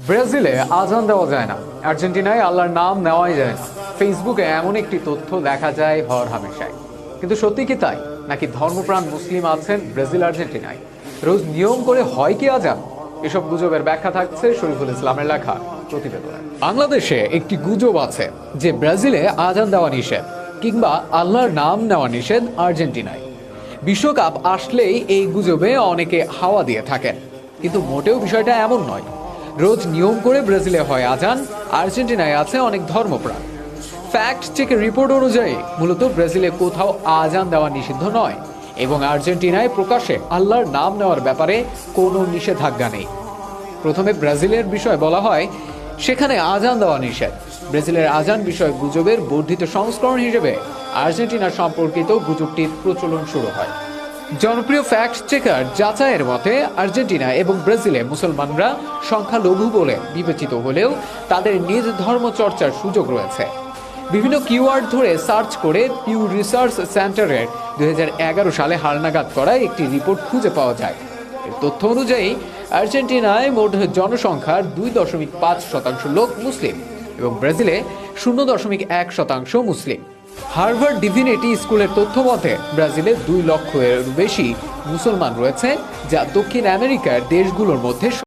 ব্রাজিলে আজান দেওয়া যায় না, আর্জেন্টিনায় আল্লাহর নাম নেওয়াই যায় না। ফেসবুকে এমন একটি তথ্য দেখা যায় হর হামেশায়। কিন্তু সত্যি কি তাই, নাকি ধর্মপ্রাণ মুসলিম আছেন ব্রাজিল আর্জেন্টিনায়? রোজ নিয়ম করে হয় কি আজান? এসব গুজবের ব্যাখ্যা থাকছে শরীফুল ইসলামের লেখা প্রতিবেদনে। বাংলাদেশে একটি গুজব আছে যে ব্রাজিলে আজান দেওয়া নিষেধ, কিংবা আল্লাহর নাম নেওয়া নিষেধ আর্জেন্টিনায়। বিশ্বকাপ আসলেই এই গুজবে অনেকে হাওয়া দিয়ে থাকেন, কিন্তু মোটেও বিষয়টা এমন নয়। রোজ নিয়ম করে ব্রাজিলে হয় আজান, আর্জেন্টিনায় আছে অনেক ধর্মপ্রাণ। ফ্যাক্ট চেকের রিপোর্ট অনুযায়ী মূলত ব্রাজিলে কোথাও আজান দেওয়া নিষিদ্ধ নয়, এবং আর্জেন্টিনায় প্রকাশ্যে আল্লাহর নাম নেওয়ার ব্যাপারে কোনো নিষেধাজ্ঞা নেই। প্রথমে ব্রাজিলের বিষয় বলা হয়, সেখানে আজান দেওয়া নিষেধ। ব্রাজিলের আজান বিষয় গুজবের বর্ধিত সংস্করণ হিসেবে আর্জেন্টিনা সম্পর্কিত গুজবটির প্রচলন শুরু হয়। জনপ্রিয় ফ্যাক্ট চেকার যাচাইয়ের মতে আর্জেন্টিনা এবং ব্রাজিলে মুসলমানরা সংখ্যালঘু বলে বিবেচিত হলেও তাদের নিজ ধর্ম চর্চার সুযোগ রয়েছে। বিভিন্ন কিওয়ার্ড ধরে সার্চ করে পিউ রিসার্চ সেন্টারের 2011 সালে হালনাগাদ করা একটি রিপোর্ট খুঁজে পাওয়া যায়। এর তথ্য অনুযায়ী আর্জেন্টিনায় মোট জনসংখ্যার 2.5% লোক মুসলিম এবং ব্রাজিলে 0.1% মুসলিম। হার্ভার্ড ডিভিনিটি স্কুলের তথ্য মতে ব্রাজিলে 2 লক্ষের বেশি মুসলমান রয়েছে, যা দক্ষিণ আমেরিকার দেশগুলোর মধ্যে